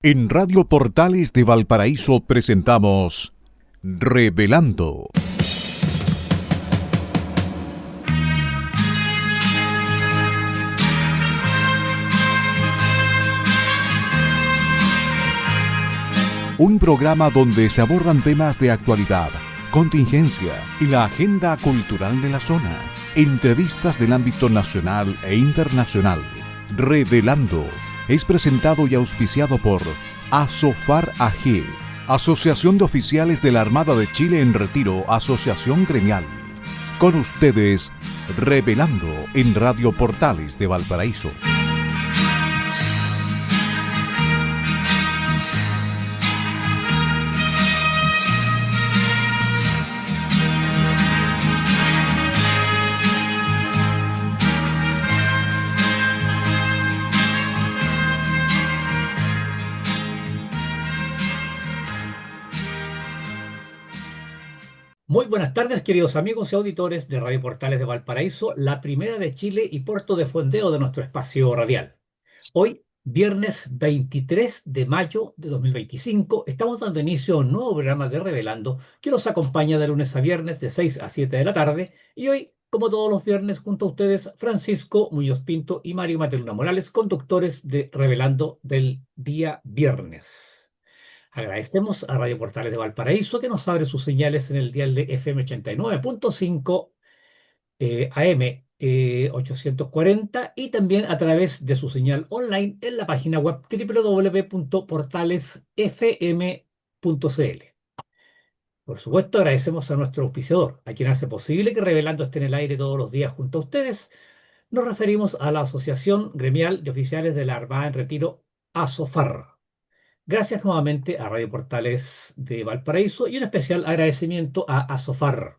En Radio Portales de Valparaíso presentamos Revelando. Un programa donde se abordan temas de actualidad, contingencia y la agenda cultural de la zona. Entrevistas del ámbito nacional e internacional. Revelando es presentado y auspiciado por Asofar AG, Asociación de Oficiales de la Armada de Chile en Retiro, Asociación Gremial. Con ustedes, Revelando en Radio Portales de Valparaíso. Muy buenas tardes, queridos amigos y auditores de Radio Portales de Valparaíso, la primera de Chile y puerto de fondeo de nuestro espacio radial. Hoy, viernes 23 de mayo de 2025, estamos dando inicio a un nuevo programa de Revelando que los acompaña de lunes a viernes de 6 a 7 de la tarde. Y hoy, como todos los viernes, junto a ustedes, Francisco Muñoz Pinto y Mario Mateluna Morales, conductores de Revelando del día viernes. Agradecemos a Radio Portales de Valparaíso que nos abre sus señales en el dial de FM 89.5 AM 840 y también a través de su señal online en la página web www.portalesfm.cl. Por supuesto, agradecemos a nuestro auspiciador, a quien hace posible que Revelando esté en el aire todos los días junto a ustedes. Nos referimos a la Asociación Gremial de Oficiales de la Armada en Retiro, ASOFAR. Gracias nuevamente a Radio Portales de Valparaíso y un especial agradecimiento a Asofar.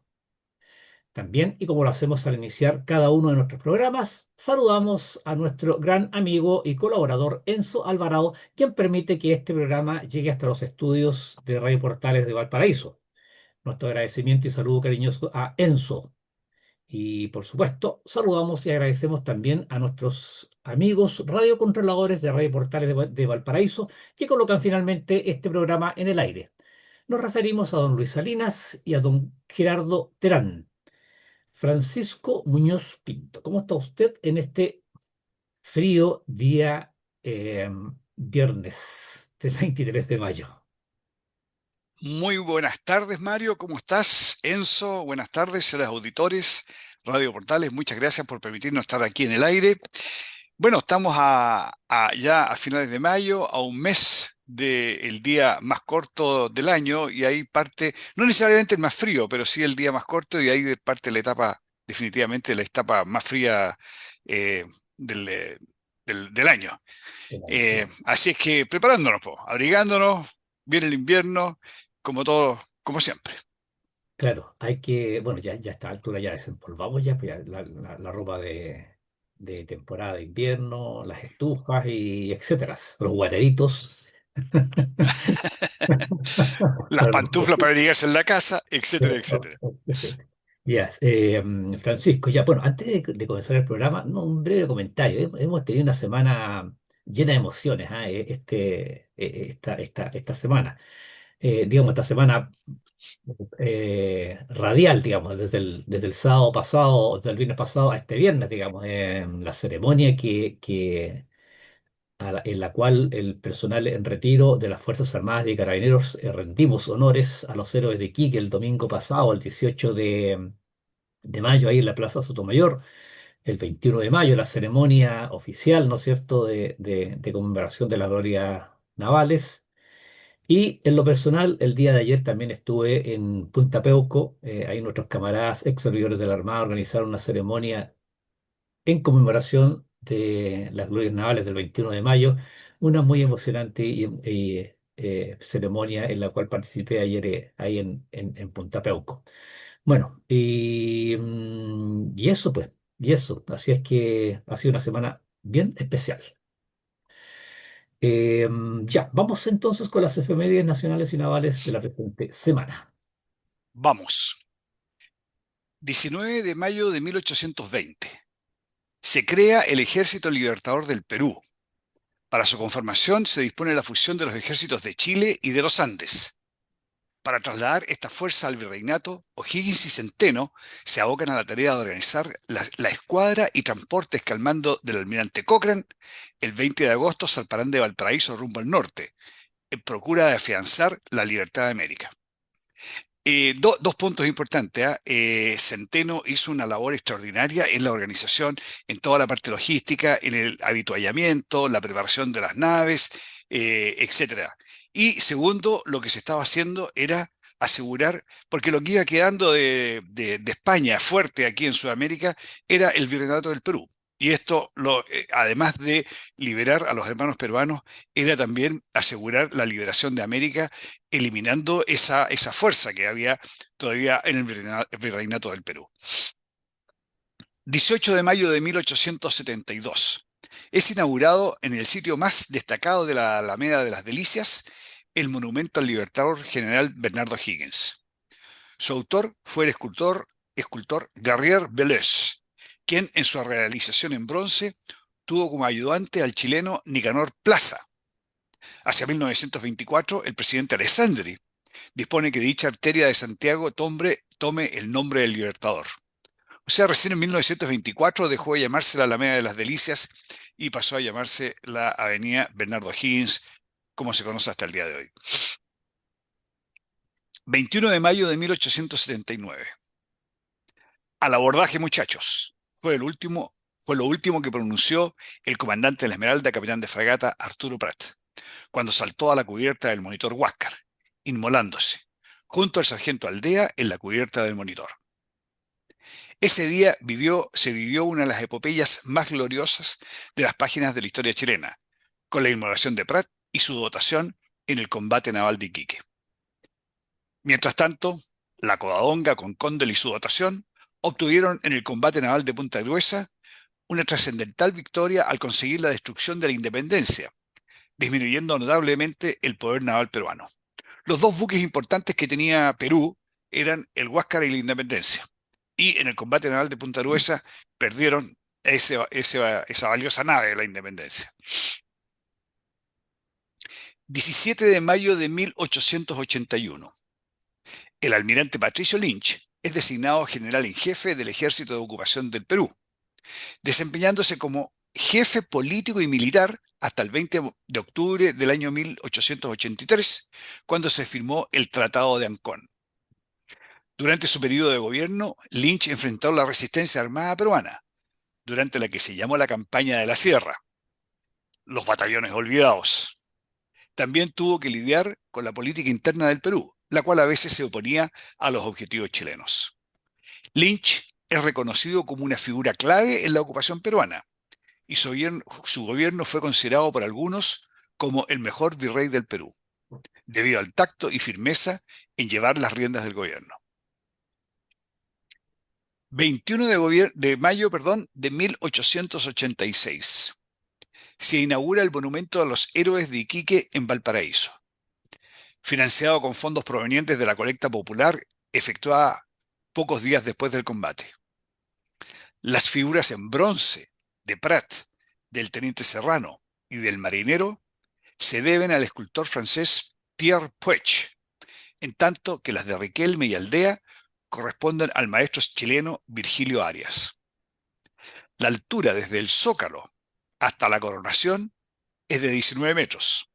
También, y como lo hacemos al iniciar cada uno de nuestros programas, saludamos a nuestro gran amigo y colaborador Enzo Alvarado, quien permite que este programa llegue hasta los estudios de Radio Portales de Valparaíso. Nuestro agradecimiento y saludo cariñoso a Enzo. Y por supuesto, saludamos y agradecemos también a nuestros amigos radiocontroladores de Radio Portales de Valparaíso que colocan finalmente este programa en el aire. Nos referimos a don Luis Salinas y a don Gerardo Terán. Francisco Muñoz Pinto, ¿cómo está usted en este frío día viernes del 23 de mayo? Muy buenas tardes, Mario. ¿Cómo estás? Enzo, buenas tardes a los auditores Radio Portales. Muchas gracias por permitirnos estar aquí en el aire. Bueno, estamos ya a finales de mayo, a un mes del día más corto del año, y ahí parte, no necesariamente el más frío, pero sí el día más corto, y ahí parte la etapa, definitivamente la etapa más fría del, del año. Así es que preparándonos, abrigándonos, viene el invierno, como todo, como siempre. Claro, hay que, bueno, ya a esta altura ya desempolvamos ya, pues ya la ropa de temporada de invierno, las estufas y etcétera, los guateritos. Las Para los- pantuflas para abrigarse en la casa, etcétera, etcétera. Yes, Francisco, ya, bueno, antes de comenzar el programa, no, un breve comentario. Hemos tenido una semana llena de emociones, esta semana. Digamos, esta semana radial, digamos, desde el sábado pasado, desde el viernes pasado a este viernes, digamos, la ceremonia en la cual el personal en retiro de las Fuerzas Armadas y Carabineros rendimos honores a los héroes de Iquique el domingo pasado, el 18 de mayo, ahí en la Plaza Sotomayor. El 21 de mayo, la ceremonia oficial, ¿no es cierto?, de conmemoración de las glorias navales. Y en lo personal, el día de ayer también estuve en Punta Peuco. Ahí nuestros camaradas ex servidores de la Armada organizaron una ceremonia en conmemoración de las glorias navales del 21 de mayo, una muy emocionante ceremonia en la cual participé ayer ahí en Punta Peuco. Bueno, y eso pues, y eso. Así es que ha sido una semana bien especial. Ya, vamos entonces con las efemérides nacionales y navales de la presente semana. Vamos. 19 de mayo de 1820. Se crea el Ejército Libertador del Perú. Para su conformación se dispone la fusión de los ejércitos de Chile y de los Andes. Para trasladar esta fuerza al virreinato, O'Higgins y Centeno se abocan a la tarea de organizar la escuadra y transportes que al mando del almirante Cochrane, el 20 de agosto zarparán de Valparaíso rumbo al norte, en procura de afianzar la libertad de América. Dos puntos importantes. Centeno hizo una labor extraordinaria en la organización, en toda la parte logística, en el habituallamiento, la preparación de las naves, etcétera. Y segundo, lo que se estaba haciendo era asegurar, porque lo que iba quedando de España fuerte aquí en Sudamérica era el virreinato del Perú. Y esto, además de liberar a los hermanos peruanos, era también asegurar la liberación de América, eliminando esa fuerza que había todavía en el virreinato del Perú. 18 de mayo de 1872. Es inaugurado en el sitio más destacado de la Alameda de las Delicias, el monumento al libertador general Bernardo Higgins. Su autor fue el escultor Garrier Belez, quien en su realización en bronce tuvo como ayudante al chileno Nicanor Plaza. Hacia 1924, el presidente Alessandri dispone que dicha arteria de Santiago tome el nombre del libertador. O sea, recién en 1924 dejó de llamarse la Alameda de las Delicias y pasó a llamarse la Avenida Bernardo Higgins, como se conoce hasta el día de hoy. 21 de mayo de 1879. Al abordaje, muchachos. Fue lo último que pronunció el comandante de la Esmeralda, capitán de fragata Arturo Prat, cuando saltó a la cubierta del monitor Huáscar, inmolándose, junto al sargento Aldea en la cubierta del monitor. Ese día se vivió una de las epopeyas más gloriosas de las páginas de la historia chilena, con la inmolación de Prat y su dotación en el combate naval de Iquique. Mientras tanto, la Covadonga con Condel y su dotación obtuvieron en el combate naval de Punta Gruesa una trascendental victoria al conseguir la destrucción de la Independencia, disminuyendo notablemente el poder naval peruano. Los dos buques importantes que tenía Perú eran el Huáscar y la Independencia. Y en el combate naval de Punta Gruesa perdieron esa valiosa nave de la Independencia. 17 de mayo de 1881. El almirante Patricio Lynch es designado general en jefe del Ejército de Ocupación del Perú, desempeñándose como jefe político y militar hasta el 20 de octubre del año 1883, cuando se firmó el Tratado de Ancón. Durante su periodo de gobierno, Lynch enfrentó la resistencia armada peruana, durante la que se llamó la Campaña de la Sierra, los batallones olvidados. También tuvo que lidiar con la política interna del Perú, la cual a veces se oponía a los objetivos chilenos. Lynch es reconocido como una figura clave en la ocupación peruana, y su gobierno fue considerado por algunos como el mejor virrey del Perú, debido al tacto y firmeza en llevar las riendas del gobierno. 21 de mayo de 1886. Se inaugura el Monumento a los Héroes de Iquique en Valparaíso, financiado con fondos provenientes de la colecta popular efectuada pocos días después del combate. Las figuras en bronce de Prat, del teniente Serrano y del marinero se deben al escultor francés Pierre Puech, en tanto que las de Riquelme y Aldea corresponden al maestro chileno Virgilio Arias. La altura desde el zócalo hasta la coronación es de 19 metros,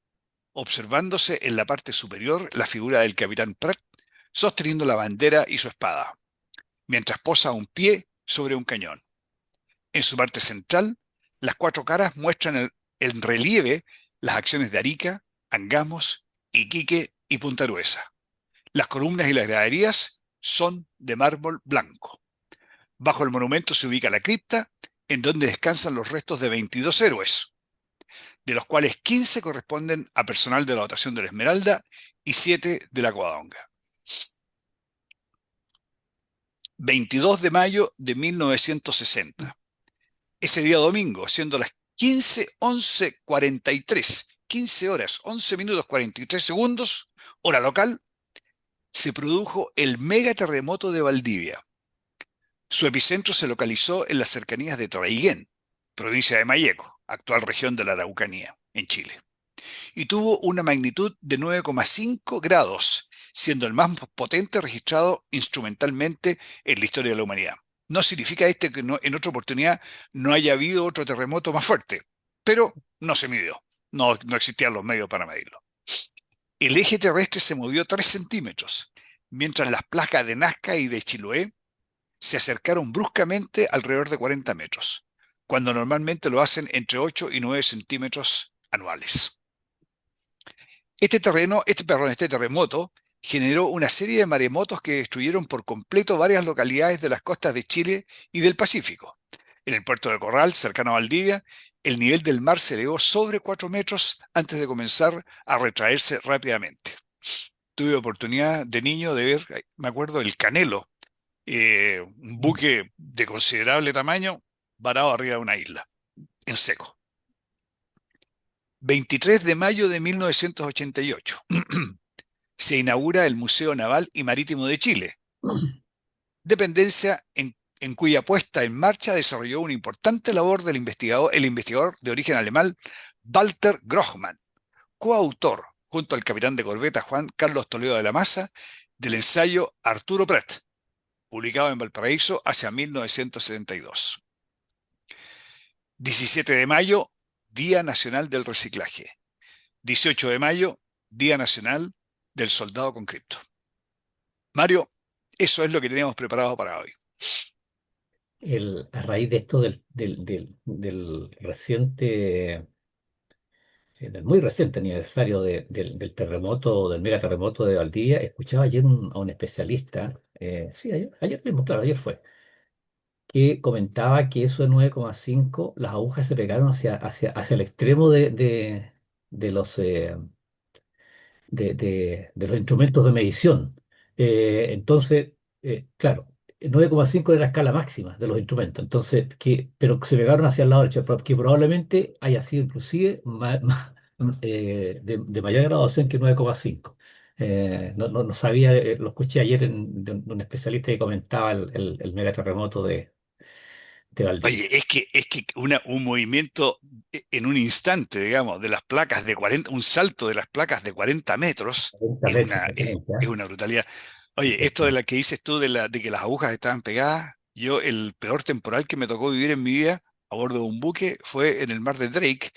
observándose en la parte superior la figura del capitán Prat sosteniendo la bandera y su espada, mientras posa un pie sobre un cañón. En su parte central, las cuatro caras muestran en relieve las acciones de Arica, Angamos, Iquique y Punta Gruesa. Las columnas y las graderías son de mármol blanco. Bajo el monumento se ubica la cripta, en donde descansan los restos de 22 héroes, de los cuales 15 corresponden a personal de la dotación de la Esmeralda y 7 de la Covadonga. 22 de mayo de 1960. Ese día domingo, siendo las 15:11:43, 15 horas, 11 minutos 43 segundos, hora local, se produjo el megaterremoto de Valdivia. Su epicentro se localizó en las cercanías de Traiguén, provincia de Malleco, actual región de la Araucanía. en Chile, y tuvo una magnitud de 9,5 grados, siendo el más potente registrado instrumentalmente en la historia de la humanidad. No significa que en otra oportunidad no haya habido otro terremoto más fuerte, pero no se midió, no existían los medios para medirlo. El eje terrestre se movió 3 centímetros, mientras las placas de Nazca y de Chiloé se acercaron bruscamente alrededor de 40 metros, cuando normalmente lo hacen entre 8 y 9 centímetros anuales. Este terremoto generó una serie de maremotos que destruyeron por completo varias localidades de las costas de Chile y del Pacífico. En el puerto de Corral, cercano a Valdivia, el nivel del mar se elevó sobre 4 metros antes de comenzar a retraerse rápidamente. Tuve oportunidad de niño de ver, me acuerdo, el Canelo, un buque de considerable tamaño, varado arriba de una isla, en seco. 23 de mayo de 1988. Se inaugura el Museo Naval y Marítimo de Chile, dependencia en cuya puesta en marcha desarrolló una importante labor el investigador de origen alemán Walter Grohmann, coautor, junto al capitán de corbeta Juan Carlos Toledo de la Maza, del ensayo Arturo Prat, publicado en Valparaíso hacia 1972. 17 de mayo, Día Nacional del Reciclaje. 18 de mayo, Día Nacional del Soldado con Cripto. Mario, eso es lo que teníamos preparado para hoy. A raíz de esto del reciente, del muy reciente aniversario del terremoto, del megaterremoto de Valdivia, escuchaba ayer a un especialista, sí, ayer mismo, claro, ayer fue, que comentaba que eso de 9,5 las agujas se pegaron hacia el extremo de los, de los instrumentos de medición. Entonces, claro, 9,5 era la escala máxima de los instrumentos, entonces, pero que se pegaron hacia el lado derecho, que probablemente haya sido inclusive de mayor graduación que 9,5. No sabía, lo escuché ayer de un especialista que comentaba el megaterremoto de Valdivia. Oye, es que un movimiento en un instante, digamos, de las placas de 40, un salto de las placas de 40 metros 40 es metros, una, es, exactamente, es ¿ah? una brutalidad. Oye, esto de Exactamente. la que dices tú de que las agujas estaban pegadas, yo el peor temporal que me tocó vivir en mi vida a bordo de un buque fue en el mar de Drake,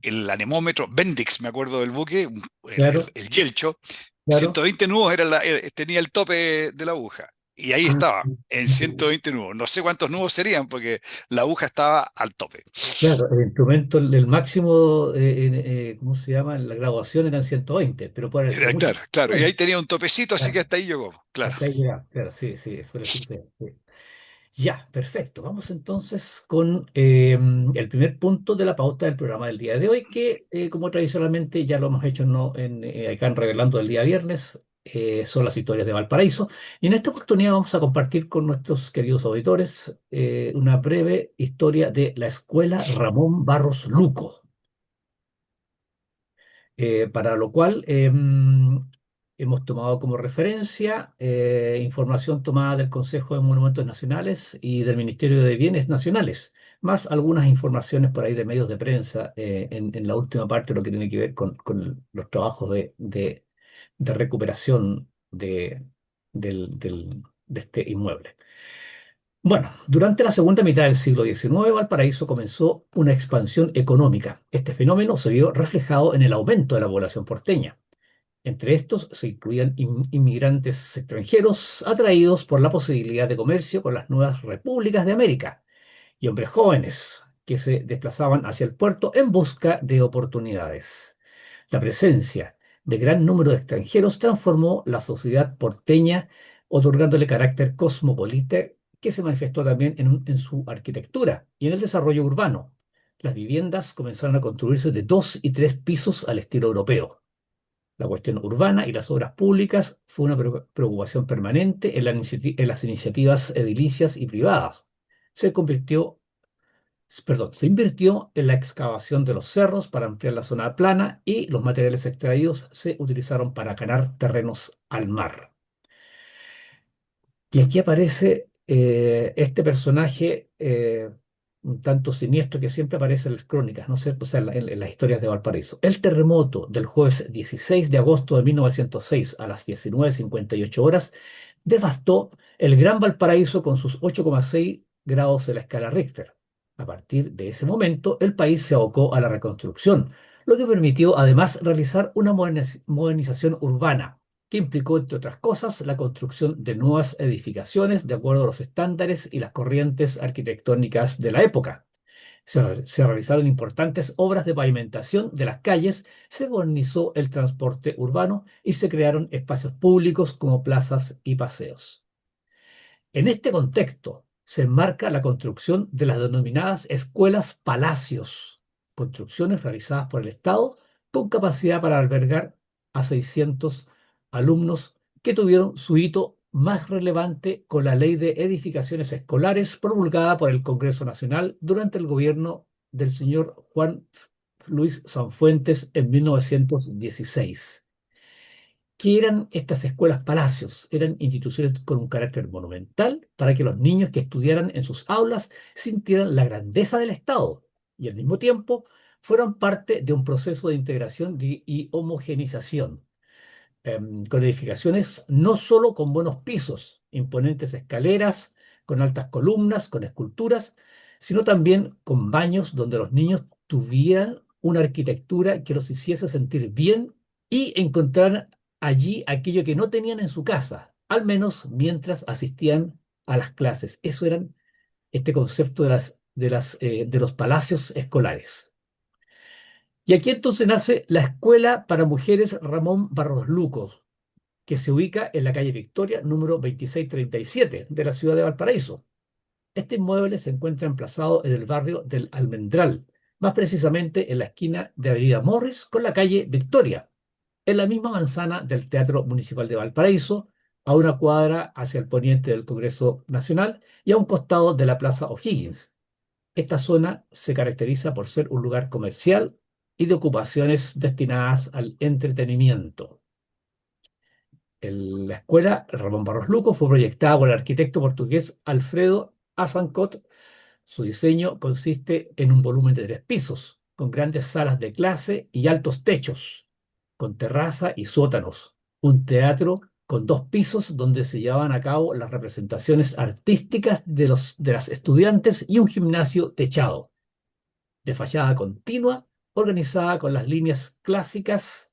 el anemómetro Bendix, me acuerdo del buque, Claro, el Yelcho, claro. 120 nudos tenía el tope de la aguja. Y ahí Ah, estaba, en 120 nudos. No sé cuántos nudos serían, porque la aguja estaba al tope. claro, el instrumento, el máximo, ¿cómo se llama? La graduación eran 120, pero puede haber sido mucho. Claro, claro. Y Bueno, ahí tenía un topecito, así que claro, hasta ahí llegó. Claro. hasta ahí llegamos. Claro, sí, sí, suele suceder. Sí. Ya, perfecto. Vamos entonces con el primer punto de la pauta del programa del día de hoy, que como tradicionalmente ya lo hemos hecho acá en Revelando el día viernes, son las historias de Valparaíso. Y en esta oportunidad vamos a compartir con nuestros queridos auditores una breve historia de la Escuela Ramón Barros Luco. Para lo cual hemos tomado como referencia información tomada del Consejo de Monumentos Nacionales y del Ministerio de Bienes Nacionales, más algunas informaciones por ahí de medios de prensa en la última parte, lo que tiene que ver con los trabajos de recuperación de este inmueble. Bueno, durante la segunda mitad del siglo XIX, Valparaíso comenzó una expansión económica. Este fenómeno se vio reflejado en el aumento de la población porteña. Entre estos se incluían inmigrantes extranjeros atraídos por la posibilidad de comercio con las nuevas repúblicas de América y hombres jóvenes que se desplazaban hacia el puerto en busca de oportunidades. La presencia de gran número de extranjeros transformó la sociedad porteña, otorgándole carácter cosmopolita que se manifestó también en su arquitectura y en el desarrollo urbano. Las viviendas comenzaron a construirse de 2 y 3 pisos al estilo europeo. La cuestión urbana y las obras públicas fue una preocupación permanente en las iniciativas edilicias y privadas. Se convirtió se invirtió en la excavación de los cerros para ampliar la zona plana y los materiales extraídos se utilizaron para ganar terrenos al mar. Y aquí aparece este personaje un tanto siniestro que siempre aparece en las crónicas, ¿no es cierto? O sea, en las historias de Valparaíso. El terremoto del jueves 16 de agosto de 1906 a las 19:58 horas devastó el Gran Valparaíso con sus 8,6 grados de la escala Richter. A partir de ese momento, el país se abocó a la reconstrucción, lo que permitió además realizar una modernización urbana que implicó, entre otras cosas, la construcción de nuevas edificaciones de acuerdo a los estándares y las corrientes arquitectónicas de la época. Se realizaron importantes obras de pavimentación de las calles, se modernizó el transporte urbano y se crearon espacios públicos como plazas y paseos. En este contexto se enmarca la construcción de las denominadas escuelas palacios, construcciones realizadas por el Estado con capacidad para albergar a 600 alumnos que tuvieron su hito más relevante con la Ley de Edificaciones Escolares promulgada por el Congreso Nacional durante el gobierno del señor Juan Luis Sanfuentes en 1916. ¿Qué eran estas escuelas palacios? Eran instituciones con un carácter monumental para que los niños que estudiaran en sus aulas sintieran la grandeza del Estado y al mismo tiempo fueran parte de un proceso de integración y homogenización, con edificaciones no solo con buenos pisos, imponentes escaleras, con altas columnas, con esculturas, sino también con baños donde los niños tuvieran una arquitectura que los hiciese sentir bien y encontraran allí aquello que no tenían en su casa, al menos mientras asistían a las clases. Eso era este concepto de los palacios escolares. Y aquí entonces nace la Escuela para Mujeres Ramón Barros Luco, que se ubica en la calle Victoria, número 2637 de la ciudad de Valparaíso. Este inmueble se encuentra emplazado en el barrio del Almendral, más precisamente en la esquina de Avenida Morris con la calle Victoria, en la misma manzana del Teatro Municipal de Valparaíso, a una cuadra hacia el poniente del Congreso Nacional y a un costado de la Plaza O'Higgins. Esta zona se caracteriza por ser un lugar comercial y de ocupaciones destinadas al entretenimiento. La escuela Ramón Barros Luco fue proyectada por el arquitecto portugués Alfredo Azancot. Su diseño consiste en un volumen de 3 pisos, con grandes salas de clase y altos techos, con terraza y sótanos, un teatro con 2 pisos donde se llevaban a cabo las representaciones artísticas de las estudiantes y un gimnasio techado, de fachada continua, organizada con las líneas clásicas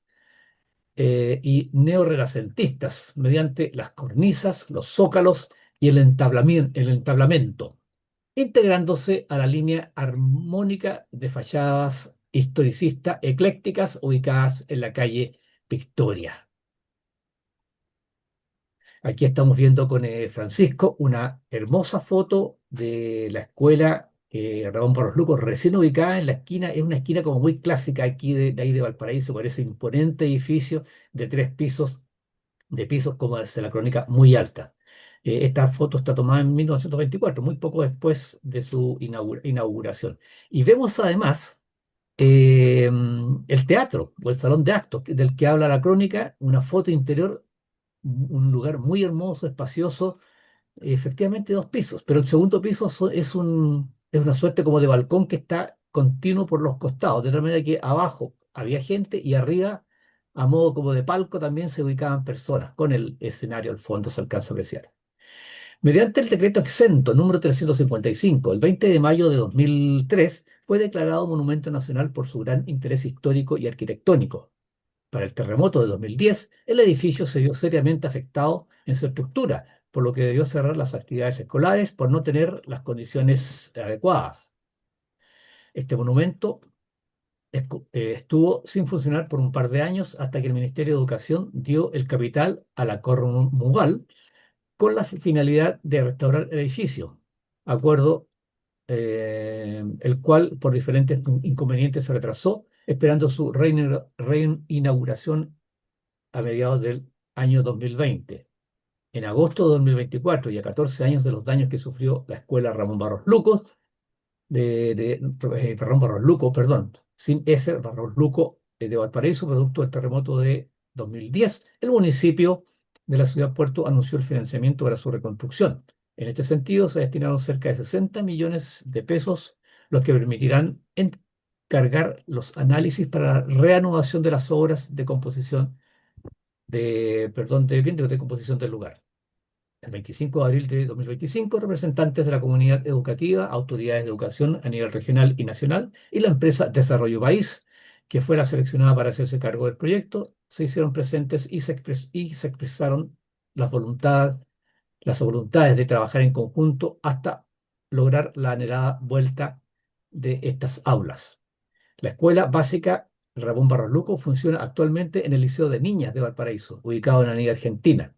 y neorrenacentistas, mediante las cornisas, los zócalos y el entablamento, integrándose a la línea armónica de fachadas historicistas eclécticas ubicadas en la calle Victoria. Aquí estamos viendo con Francisco una hermosa foto de la escuela Ramón Barros Luco, recién ubicada en la esquina, es una esquina como muy clásica aquí de ahí de Valparaíso, con ese imponente edificio de 3 pisos, de pisos como dice la crónica, muy alta. Esta foto está tomada en 1924, muy poco después de su inauguración. Y vemos además el teatro o el salón de actos del que habla la crónica, una foto interior, un lugar muy hermoso, espacioso, efectivamente 2 pisos, pero el segundo piso es una suerte como de balcón que está continuo por los costados, de tal manera que abajo había gente y arriba, a modo como de palco, también se ubicaban personas, con el escenario al fondo se alcanza a apreciar. Mediante el decreto exento número 355, el 20 de mayo de 2003, fue declarado Monumento Nacional por su gran interés histórico y arquitectónico. Para el terremoto de 2010, el edificio se vio seriamente afectado en su estructura, por lo que debió cerrar las actividades escolares por no tener las condiciones adecuadas. Este monumento estuvo sin funcionar por un par de años hasta que el Ministerio de Educación dio el capital a la Cormugal con la finalidad de restaurar el edificio, acuerdo el cual por diferentes inconvenientes se retrasó, esperando su reinauguración a mediados del año 2020. En agosto de 2024 y a 14 años de los daños que sufrió la escuela Ramón Barros Luco, Ramón Barros Luco, perdón, sin ese Barros Luco de Valparaíso, producto del terremoto de 2010, el municipio de la ciudad Puerto anunció el financiamiento para su reconstrucción. En este sentido, se destinaron cerca de 60 millones de pesos los que permitirán encargar los análisis para la reanudación de las obras de composición de composición del lugar. El 25 de abril de 2025, representantes de la comunidad educativa, autoridades de educación a nivel regional y nacional y la empresa Desarrollo País, que fue la seleccionada para hacerse cargo del proyecto, se hicieron presentes y se expresaron las las voluntades de trabajar en conjunto hasta lograr la anhelada vuelta de estas aulas. La escuela básica Ramón Barros Luco funciona actualmente en el Liceo de Niñas de Valparaíso, ubicado en Avenida Argentina,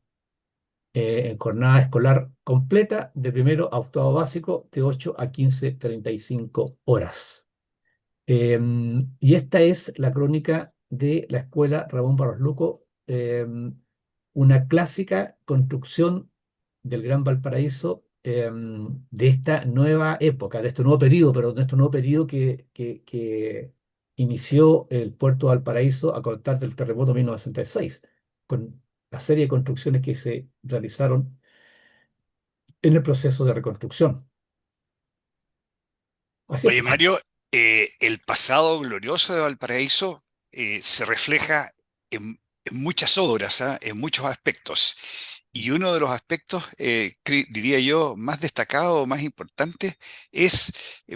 en jornada escolar completa de primero a octavo básico de 8 a 15:35 horas. Y esta es la crónica de la escuela Ramón Barros Luco, una clásica construcción del Gran Valparaíso, de esta nueva época, de este nuevo periodo, pero de este nuevo periodo que inició el puerto de Valparaíso a contar del terremoto de 1966, con la serie de construcciones que se realizaron en el proceso de reconstrucción. Así es, Oye, pues. Mario, el pasado glorioso de Valparaíso se refleja en muchas obras, ¿ah? En muchos aspectos. Y uno de los aspectos, diría yo, más destacado, más importante, es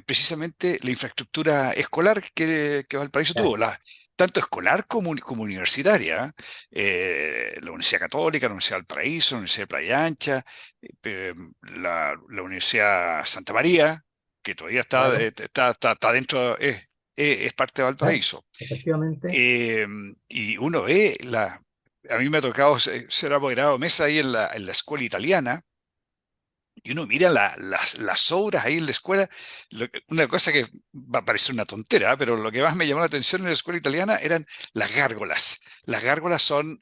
precisamente la infraestructura escolar que Valparaíso tuvo, Claro. tanto escolar como universitaria. ¿Ah? La Universidad Católica, la Universidad de Valparaíso, la Universidad de Playa Ancha, la Universidad Santa María, que todavía Claro, está dentro, es parte de claro, Valparaíso. efectivamente. Eh, y uno ve, a mí me ha tocado ser apoderado de mesa ahí en la escuela italiana, y uno mira las obras ahí en la escuela, una cosa que va a parecer una tontera, ¿eh? Pero lo que más me llamó la atención en la escuela italiana eran las gárgolas. Las gárgolas son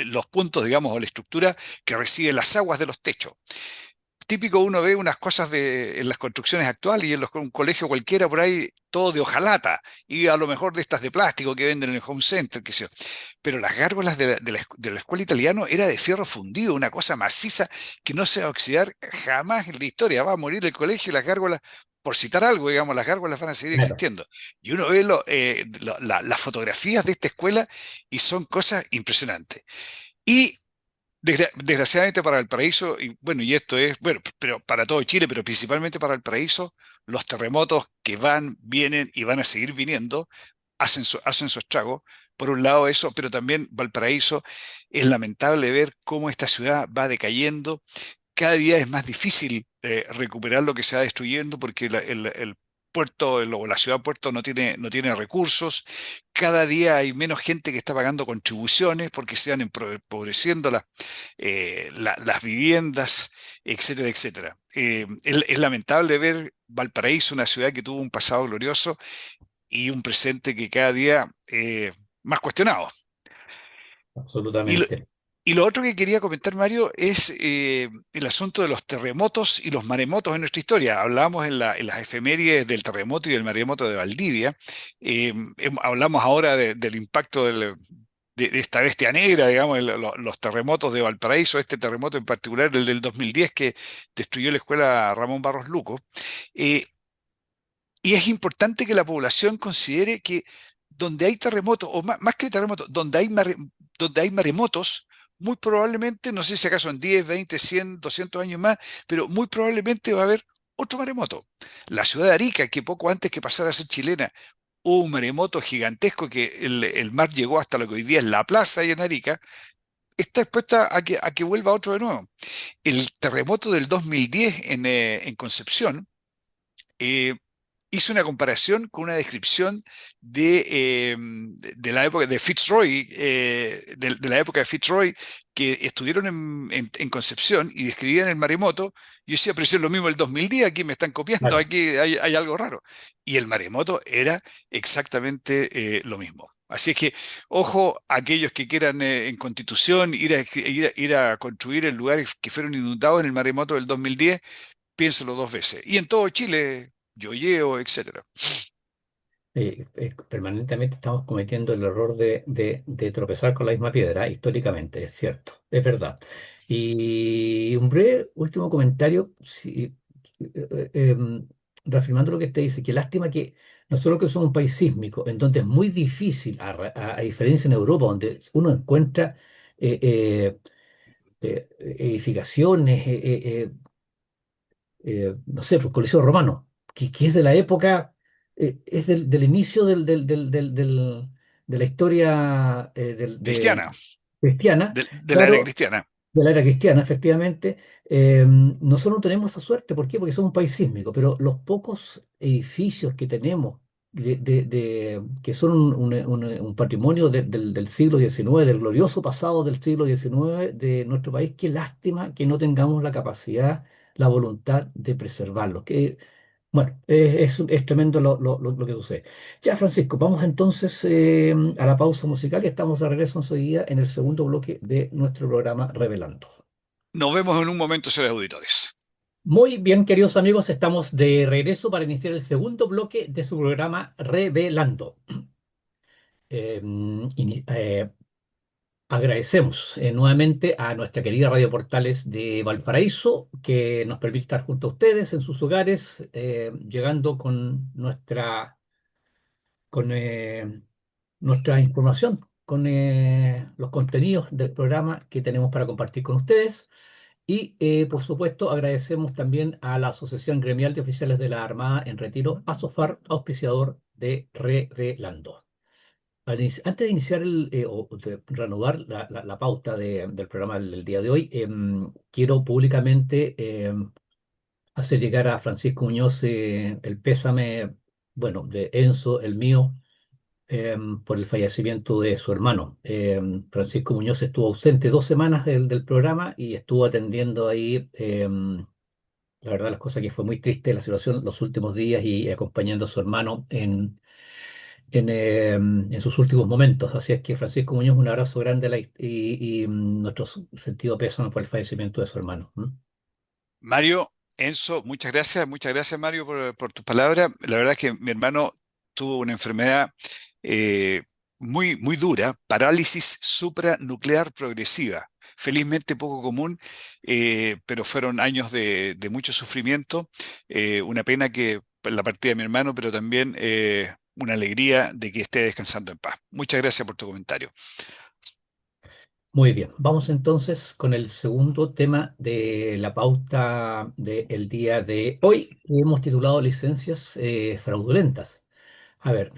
los puntos, digamos, o la estructura que recibe las aguas de los techos. Típico, uno ve unas cosas en las construcciones actuales y en un colegio cualquiera por ahí, todo de hojalata, y a lo mejor de estas de plástico que venden en el home center, qué sé yo. Pero las gárgolas de la escuela italiana era de fierro fundido, una cosa maciza que no se va a oxidar jamás en la historia. Va a morir el colegio y las gárgolas, por citar algo, digamos, las gárgolas van a seguir Claro, existiendo. Y uno ve las fotografías de esta escuela y son cosas impresionantes. Y desgraciadamente para el paraíso, y bueno, y esto es, bueno, pero para todo Chile, pero principalmente para el paraíso, los terremotos que van, vienen y van a seguir viniendo, hacen su estrago. Por un lado eso, pero también Valparaíso, es lamentable ver cómo esta ciudad va decayendo. Cada día es más difícil recuperar lo que se va destruyendo porque el puerto, o la ciudad puerto no tiene recursos. Cada día hay menos gente que está pagando contribuciones porque se van empobreciendo las viviendas, etcétera, etcétera. Es lamentable ver Valparaíso, una ciudad que tuvo un pasado glorioso y un presente que cada día más cuestionado. Y lo, absolutamente. y lo otro que quería comentar, Mario, es el asunto de los terremotos y los maremotos en nuestra historia. Hablábamos en las efemérides del terremoto y del maremoto de Valdivia. Hablamos ahora del impacto de esta bestia negra, digamos, los terremotos de Valparaíso, este terremoto en particular, el del 2010, que destruyó la escuela Ramón Barros Luco. Eh, y es importante que la población considere que donde hay terremotos, o más que terremotos, donde hay maremotos, muy probablemente, no sé si acaso en 10, 20, 100, 200 años más, pero muy probablemente va a haber otro maremoto. La ciudad de Arica, que poco antes que pasara a ser chilena, hubo un maremoto gigantesco que el mar llegó hasta lo que hoy día es la plaza ahí en Arica, está expuesta a que vuelva otro de nuevo. El terremoto del 2010 en Concepción, eh, hice una comparación con una descripción de la época de Fitzroy, de la época de Fitzroy, que estuvieron en Concepción y describían el maremoto. Yo decía, pero si es lo mismo el 2010, aquí me están copiando, Claro, aquí hay algo raro. Y el maremoto era exactamente lo mismo. Así es que, ojo, aquellos que quieran en Constitución ir a construir en lugares que fueron inundados en el maremoto del 2010, piénselo dos veces. Y en todo Chile, Yoyeo, etcétera. permanentemente estamos cometiendo el error de tropezar con la misma piedra, históricamente, es cierto, es verdad. Y un breve último comentario, si reafirmando lo que te dice, que lástima que nosotros que somos un país sísmico, en donde es muy difícil, a diferencia en Europa, donde uno encuentra eh, eh, edificaciones, no sé, pues Coliseo Romano, que es de la época, es del inicio de la historia Cristiana, cristiana, de la era claro, cristiana. de la era cristiana, efectivamente. Nosotros no tenemos esa suerte, ¿por qué? Porque somos un país sísmico, pero los pocos edificios que tenemos, que son un patrimonio del siglo XIX, del glorioso pasado del siglo XIX de nuestro país, qué lástima que no tengamos la capacidad, la voluntad de preservarlos. Bueno, es tremendo lo que sucede. Ya, Francisco, vamos entonces a la pausa musical y estamos de regreso enseguida en el segundo bloque de nuestro programa Revelando. Nos vemos en un momento, señores auditores. Muy bien, queridos amigos, estamos de regreso para iniciar el segundo bloque de su programa Revelando. Eh, ini- eh, Agradecemos nuevamente a nuestra querida Radio Portales de Valparaíso que nos permite estar junto a ustedes en sus hogares, llegando con nuestra información, con los contenidos del programa que tenemos para compartir con ustedes. Y, por supuesto, agradecemos también a la Asociación Gremial de Oficiales de la Armada en Retiro, ASOFAR, auspiciador de Revelando. Antes de iniciar o de reanudar la pauta del programa del día de hoy, quiero públicamente hacer llegar a Francisco Muñoz el pésame, bueno, de Enzo, el mío, por el fallecimiento de su hermano. Francisco Muñoz estuvo ausente 2 semanas del programa y estuvo atendiendo ahí, la verdad, las cosas que fue muy triste la situación los últimos días y acompañando a su hermano en sus últimos momentos. Así es que Francisco Muñoz, un abrazo grande y nuestro sentido pésame por el fallecimiento de su hermano. ¿M? Mario, Enzo, muchas gracias Mario por tus palabras. La verdad es que mi hermano tuvo una enfermedad eh, muy dura, parálisis supranuclear progresiva. Felizmente poco común, pero fueron años de mucho sufrimiento. Una pena que la partida de mi hermano, pero también una alegría de que esté descansando en paz. Muchas gracias por tu comentario. Muy bien, vamos entonces con el segundo tema de la pauta del día de hoy, que hemos titulado Licencias fraudulentas. A ver,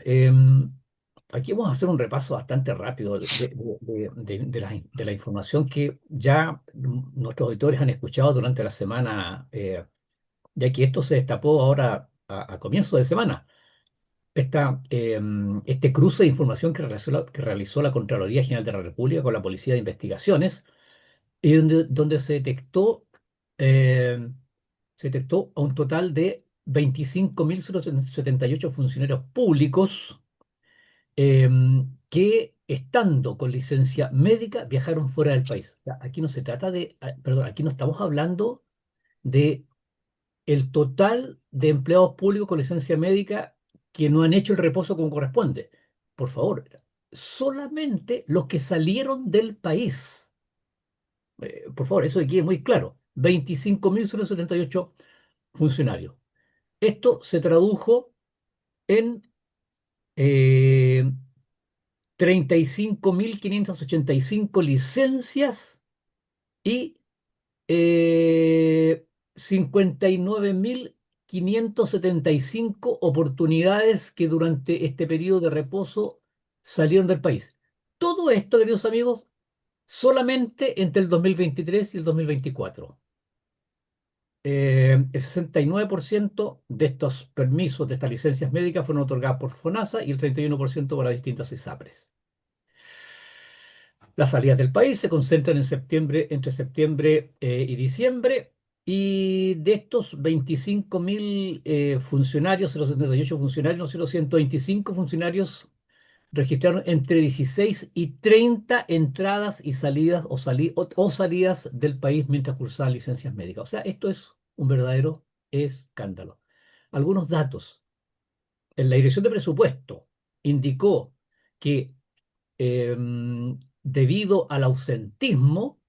aquí vamos a hacer un repaso bastante rápido de la información que ya nuestros auditores han escuchado durante la semana, ya que esto se destapó ahora a comienzo de semana. Este cruce de información que realizó la Contraloría General de la República con la Policía de Investigaciones, y donde eh, se detectó a un total de 25.078 funcionarios públicos que, estando con licencia médica, viajaron fuera del país. O sea, aquí no se trata perdón, aquí no estamos hablando de el total de empleados públicos con licencia médica que no han hecho el reposo como corresponde. Por favor, solamente los que salieron del país. Por favor, eso quede muy claro. 25.078 funcionarios. Esto se tradujo en eh, 35.585 licencias y 59.575 oportunidades que durante este periodo de reposo salieron del país. Todo esto, queridos amigos, solamente entre el 2023 y el 2024. El 69% de estos permisos, de estas licencias médicas, fueron otorgadas por FONASA y el 31% por las distintas ISAPRES. Las salidas del país se concentran en septiembre, entre septiembre y diciembre, y de estos 25.000 funcionarios, 078 funcionarios, no sé, los 125 funcionarios registraron entre 16 y 30 entradas y salidas o salidas del país mientras cursaban licencias médicas. O sea, esto es un verdadero escándalo. Algunos datos. En la Dirección de Presupuesto indicó que debido al ausentismo,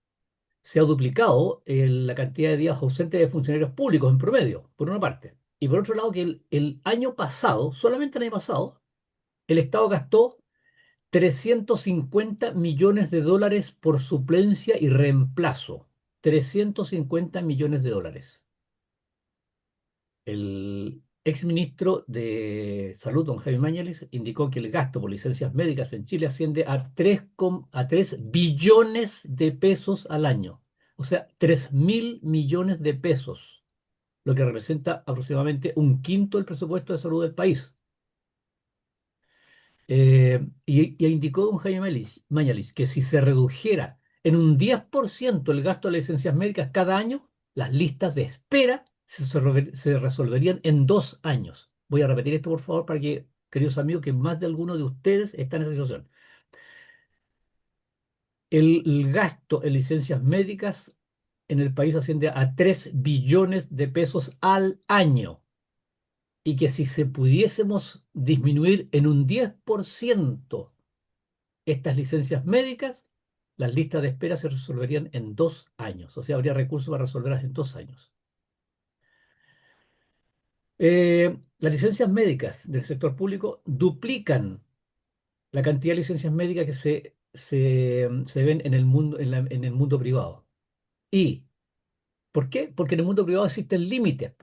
se ha duplicado la cantidad de días ausentes de funcionarios públicos en promedio, por una parte. Y por otro lado, que el año pasado, solamente el año pasado, el Estado gastó 350 millones de dólares por suplencia y reemplazo. 350 millones de dólares. El exministro de Salud, don Jaime Mañalich, indicó que el gasto por licencias médicas en Chile asciende a 3 billones de pesos al año. O sea, 3.000 millones de pesos, lo que representa aproximadamente un quinto del presupuesto de salud del país. Y indicó don Jaime Mañalich que si se redujera en un 10% el gasto de licencias médicas cada año, las listas de espera se resolverían en 2 años. Voy a repetir esto, por favor, para que, queridos amigos, que más de alguno de ustedes está en esa situación. El gasto en licencias médicas en el país asciende a 3 billones de pesos al año. Y que si se pudiésemos disminuir en un 10% estas licencias médicas, las listas de espera se resolverían en 2 años. O sea, habría recursos para resolverlas en 2 años. Las licencias médicas del sector público duplican la cantidad de licencias médicas que se ven en el mundo, en el mundo privado. ¿Y por qué? Porque en el mundo privado existen límites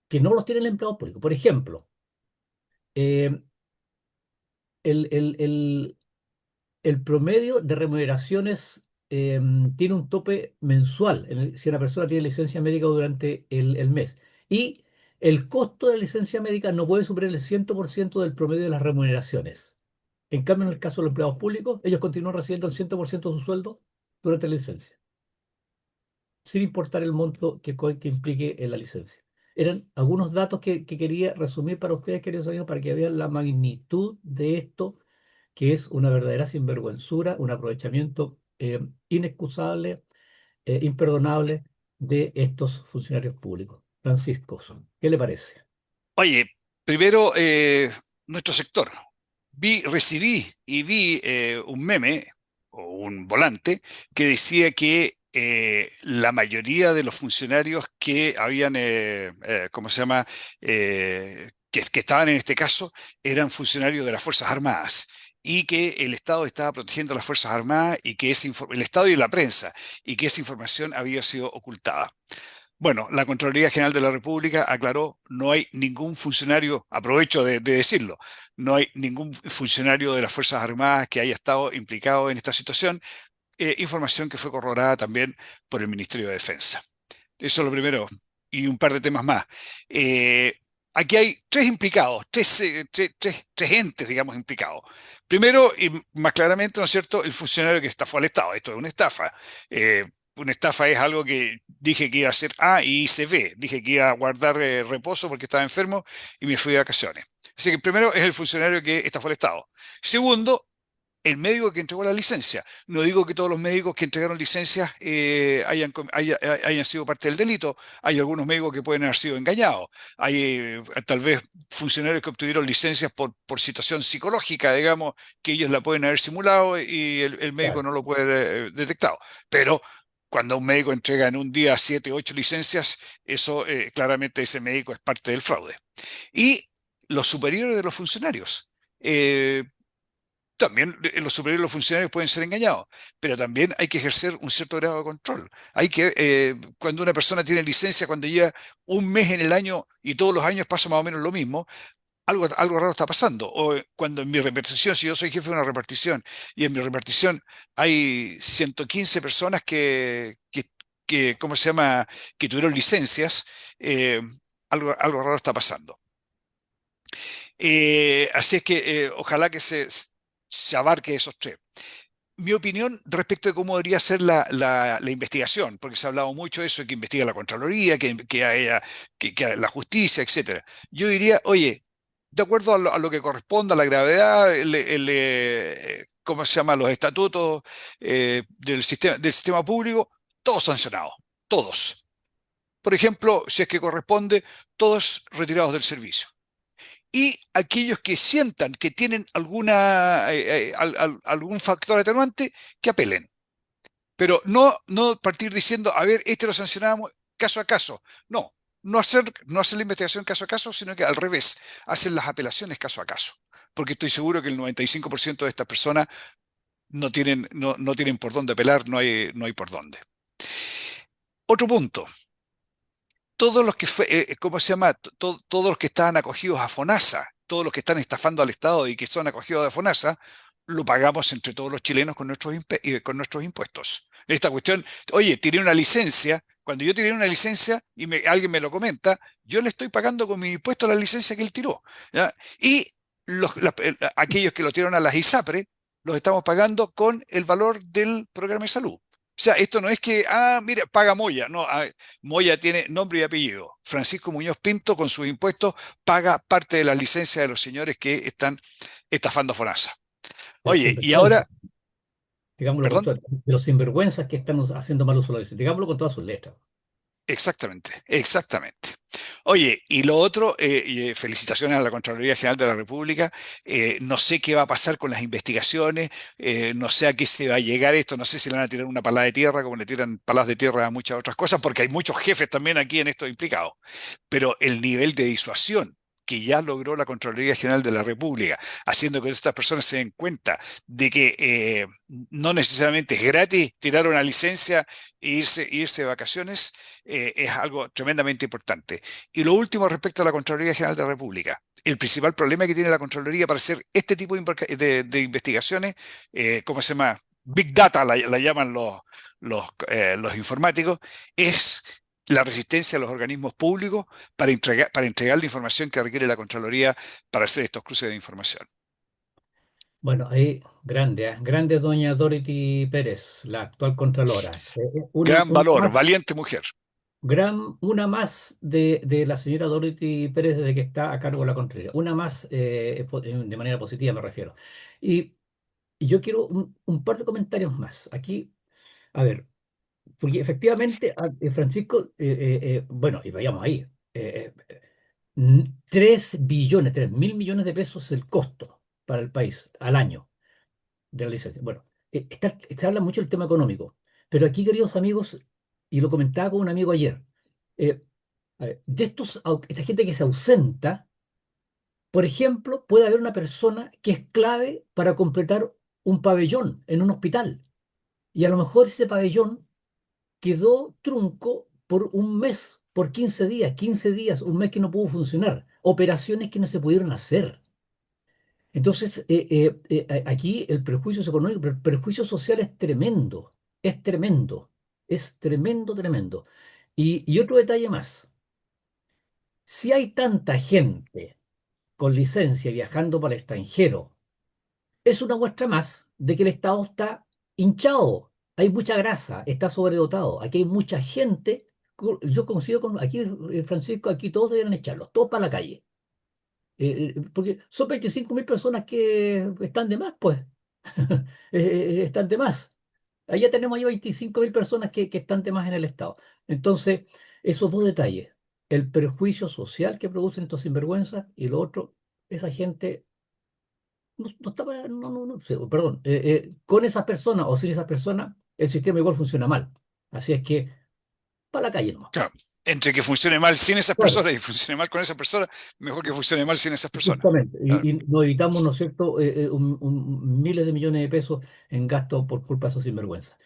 que no los tiene el empleado público. Por ejemplo, eh, el, el- el- el promedio de remuneraciones tiene un tope mensual si una persona tiene licencia médica durante el mes. Y el costo de la licencia médica no puede superar el 100% del promedio de las remuneraciones. En cambio, en el caso de los empleados públicos, ellos continúan recibiendo el 100% de su sueldo durante la licencia, sin importar el monto que implique en la licencia. Eran algunos datos que quería resumir para ustedes, queridos amigos, para que vean la magnitud de esto, que es una verdadera sinvergüenzura, un aprovechamiento inexcusable, imperdonable de estos funcionarios públicos. Francisco, ¿qué le parece? Oye, primero, nuestro sector. Recibí y vi un meme o un volante que decía que la mayoría de los funcionarios que habían, ¿cómo se llama? Que estaban en este caso eran funcionarios de las Fuerzas Armadas y que el Estado estaba protegiendo a las Fuerzas Armadas y que el Estado y la prensa y que esa información había sido ocultada. Bueno, la Contraloría General de la República aclaró, no hay ningún funcionario, aprovecho de decirlo, no hay ningún funcionario de las Fuerzas Armadas que haya estado implicado en esta situación, información que fue corroborada también por el Ministerio de Defensa. Eso es lo primero, y un par de temas más. Eh, Aquí hay tres implicados, tres entes, digamos, implicados. Primero, y más claramente, ¿no es cierto?, el funcionario que estafó al Estado. Esto es una estafa. Una estafa es algo que dije que iba a hacer A y hice B. Dije que iba a guardar reposo porque estaba enfermo y me fui de vacaciones. Así que primero es el funcionario que estafó al Estado. Segundo, el médico que entregó la licencia. No digo que todos los médicos que entregaron licencias hayan sido parte del delito. Hay algunos médicos que pueden haber sido engañados. Hay tal vez funcionarios que obtuvieron licencias por situación psicológica, digamos, que ellos la pueden haber simulado y el médico Claro. no lo puede haber detectado. Pero cuando un médico entrega en un día 7, 8 licencias, eso claramente ese médico es parte del fraude. Y los superiores de los funcionarios. También los superiores de los funcionarios pueden ser engañados, pero también hay que ejercer un cierto grado de control. Cuando una persona tiene licencia, cuando lleva un mes en el año y todos los años pasa más o menos lo mismo, algo raro está pasando. O cuando en mi repartición, si yo soy jefe de una repartición y en mi repartición hay 115 personas ¿cómo se llama?, que tuvieron licencias, algo raro está pasando. Así es que ojalá que se abarque esos tres. Mi opinión respecto de cómo debería ser la investigación, porque se ha hablado mucho de eso, que investiga la Contraloría, que la justicia, etcétera. Yo diría, oye, de acuerdo a lo que corresponda, a la gravedad, ¿cómo se llama?, los estatutos del sistema público, todos sancionados, todos. Por ejemplo, si es que corresponde, todos retirados del servicio y aquellos que sientan que tienen algún factor atenuante, que apelen. pero no partir diciendo, a ver, este lo sancionamos caso a caso. No, no hacer la investigación caso a caso, sino que al revés, hacer las apelaciones caso a caso. Porque estoy seguro que el 95% de estas personas no tienen por dónde apelar, no hay por dónde. Otro punto, todos los que ¿cómo se llama? Todos los que estaban acogidos a FONASA, todos los que están estafando al Estado y que son acogidos a FONASA, lo pagamos entre todos los chilenos con nuestros impuestos. Esta cuestión, oye, tiré una licencia, cuando yo tiré una licencia y alguien me lo comenta, yo le estoy pagando con mi impuesto la licencia que él tiró, ¿ya? Y aquellos que lo tiraron a las ISAPRE, los estamos pagando con el valor del programa de salud. O sea, esto no es que, mira, paga Moya. No, Moya tiene nombre y apellido. Francisco Muñoz Pinto, con sus impuestos, paga parte de la licencia de los señores que están estafando a FONASA. De los Oye, y sinvergüenzas, ahora, digámoslo con perdón, todo, de los sinvergüenzas que están haciendo mal uso de la licencia, digámoslo con todas sus letras. exactamente, exactamente. Oye, y lo otro, felicitaciones a la Contraloría General de la República. No sé qué va a pasar con las investigaciones, no sé a qué se va a llegar esto, no sé si le van a tirar una palada de tierra como le tiran palas de tierra a muchas otras cosas, porque hay muchos jefes también aquí en esto implicados. Pero el nivel de disuasión que ya logró la Contraloría General de la República, haciendo que estas personas se den cuenta de que no necesariamente es gratis tirar una licencia e irse de vacaciones, es algo tremendamente importante. Y lo último respecto a la Contraloría General de la República. El principal problema que tiene la Contraloría para hacer este tipo de investigaciones, ¿cómo se llama? Big Data la llaman los informáticos, es la resistencia de los organismos públicos para entregar la información que requiere la Contraloría para hacer estos cruces de información. Bueno, ahí, grande, ¿eh? Grande doña Dorothy Pérez, la actual Contralora. Gran Una valor, más, valiente mujer. una más de la señora Dorothy Pérez desde que está a cargo de la Contraloría. Una más de manera positiva, me refiero. Y, y yo quiero un par de comentarios más. Aquí, a ver, porque efectivamente, Francisco, bueno, y vayamos ahí. 3 billones, 3.000 millones de pesos es el costo para el país al año de la licencia. Bueno, se habla mucho del tema económico, pero aquí, queridos amigos, y lo comentaba con un amigo ayer, eh, a ver, esta gente que se ausenta, por ejemplo, puede haber una persona que es clave para completar un pabellón en un hospital, y a lo mejor ese pabellón quedó trunco por un mes, por 15 días, un mes que no pudo funcionar, operaciones que no se pudieron hacer. Entonces, aquí el prejuicio económico, pero el prejuicio social es tremendo, es tremendo, es tremendo, tremendo. Y otro detalle más, si hay tanta gente con licencia viajando para el extranjero, es una muestra más de que el Estado está hinchado, hay mucha grasa, está sobredotado, aquí hay mucha gente, yo coincido con, aquí, Francisco, aquí todos deberían echarlos, todos para la calle. Porque son 25.000 personas que están de más, pues. Están de más. Allá tenemos ya 25.000 personas que están de más en el Estado. Entonces, esos dos detalles, el perjuicio social que producen estos sinvergüenzas y lo otro, esa gente no estaba, sí, perdón, con esas personas o sin esas personas, el sistema igual funciona mal. Así es que, para la calle nomás. Claro. Entre que funcione mal sin esas Claro. personas y funcione mal con esas personas, mejor que funcione mal sin esas personas. Justamente, Claro. y nos evitamos, ¿no es cierto?, miles de millones de pesos en gasto por culpa de esos sinvergüenzas.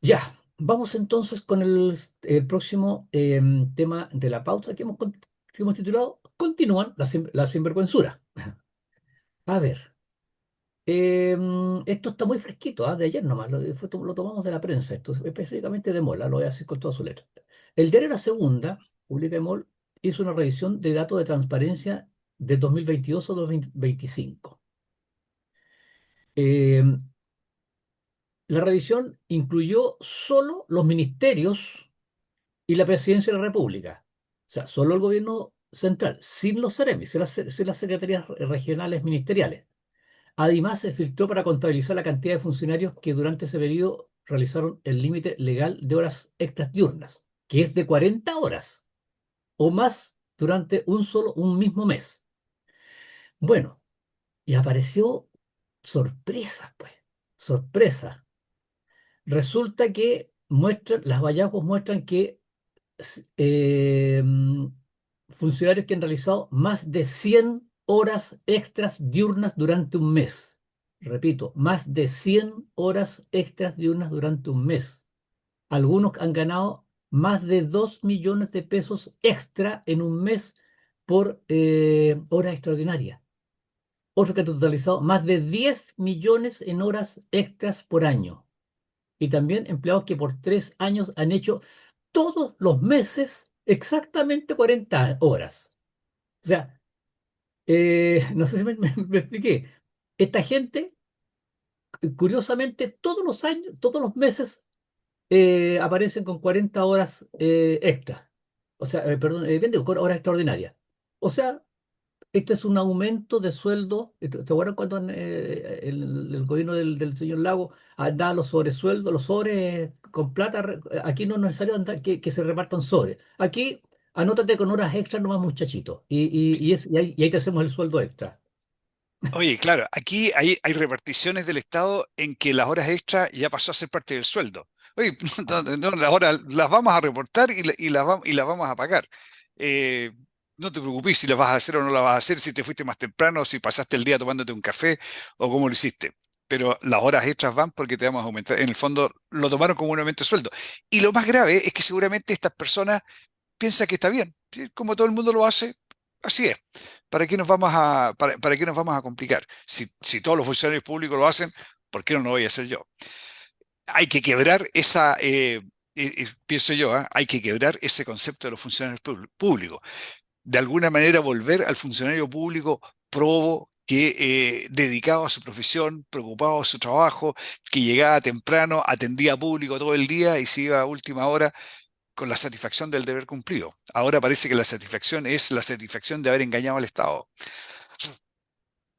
Ya, vamos entonces con el próximo tema de la pausa que hemos titulado Continúan las sinvergüenzuras. A ver, esto está muy fresquito, de ayer nomás, lo tomamos de la prensa, esto específicamente de Mola, lo voy a decir con toda su letra. El diario La Segunda, publica de MOL, hizo una revisión de datos de transparencia de 2022 a 2025. Eh, la revisión incluyó solo los ministerios y la presidencia de la República. O sea, solo el gobierno central, sin los CEREMI, sin las secretarías regionales ministeriales. Además, se filtró para contabilizar la cantidad de funcionarios que durante ese periodo realizaron el límite legal de horas extras diurnas, que es de 40 horas o más durante un mismo mes. Bueno, y apareció sorpresa, pues, sorpresa. Resulta que los hallazgos muestran que s- eh, mm, funcionarios que han realizado más de 100 horas extras diurnas durante un mes. Repito, más de 100 horas extras diurnas durante un mes. Algunos han ganado más de 2 millones de pesos extra en un mes por horas extraordinarias. Otros que han totalizado más de 10 millones en horas extras por año. Y también empleados que por 3 años han hecho todos los meses exactamente 40 horas. O sea, no sé si me expliqué. Esta gente, curiosamente, todos los años, todos los meses aparecen con 40 horas extra. O sea, perdón, bien digo, con horas extraordinarias. O sea, esto es un aumento de sueldo. ¿Te acuerdas cuando el gobierno del señor Lago daba los sobresueldos, los sobres con plata? Aquí no es necesario que se repartan sobres. Aquí anótate con horas extras nomás, muchachito. Y ahí te hacemos el sueldo extra. Oye, claro, aquí hay reparticiones del Estado en que las horas extras ya pasó a ser parte del sueldo. Oye, no, las horas las vamos a reportar y las vamos a pagar. Eh, no te preocupes si las vas a hacer o no las vas a hacer, si te fuiste más temprano, si pasaste el día tomándote un café o cómo lo hiciste. Pero las horas extras van porque te vamos a aumentar. En el fondo lo tomaron como un aumento de sueldo. Y lo más grave es que seguramente estas personas piensan que está bien. ¿Sí? Como todo el mundo lo hace, así es. ¿Para qué nos vamos a complicar? Si todos los funcionarios públicos lo hacen, ¿por qué no lo voy a hacer yo? Hay que quebrar pienso yo, hay que quebrar ese concepto de los funcionarios públicos. De alguna manera volver al funcionario público probo, que dedicado a su profesión, preocupado de su trabajo, que llegaba temprano, atendía público todo el día y se iba a última hora con la satisfacción del deber cumplido. Ahora parece que la satisfacción es la satisfacción de haber engañado al Estado.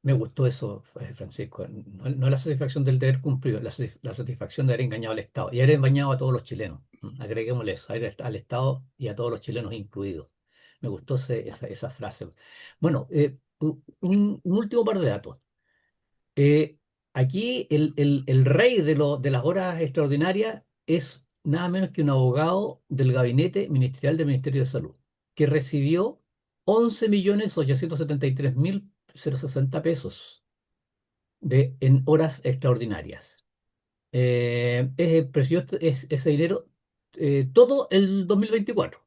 Me gustó eso, Francisco. No, no la satisfacción del deber cumplido, la satisfacción de haber engañado al Estado y haber engañado a todos los chilenos. Agreguémosle eso, al Estado y a todos los chilenos incluidos. Me gustó esa frase. Bueno, un último par de datos. Eh, Aquí el rey de las horas extraordinarias es nada menos que un abogado del gabinete ministerial del Ministerio de Salud, que recibió 11.873.060 pesos en horas extraordinarias. Recibió ese dinero todo el 2024,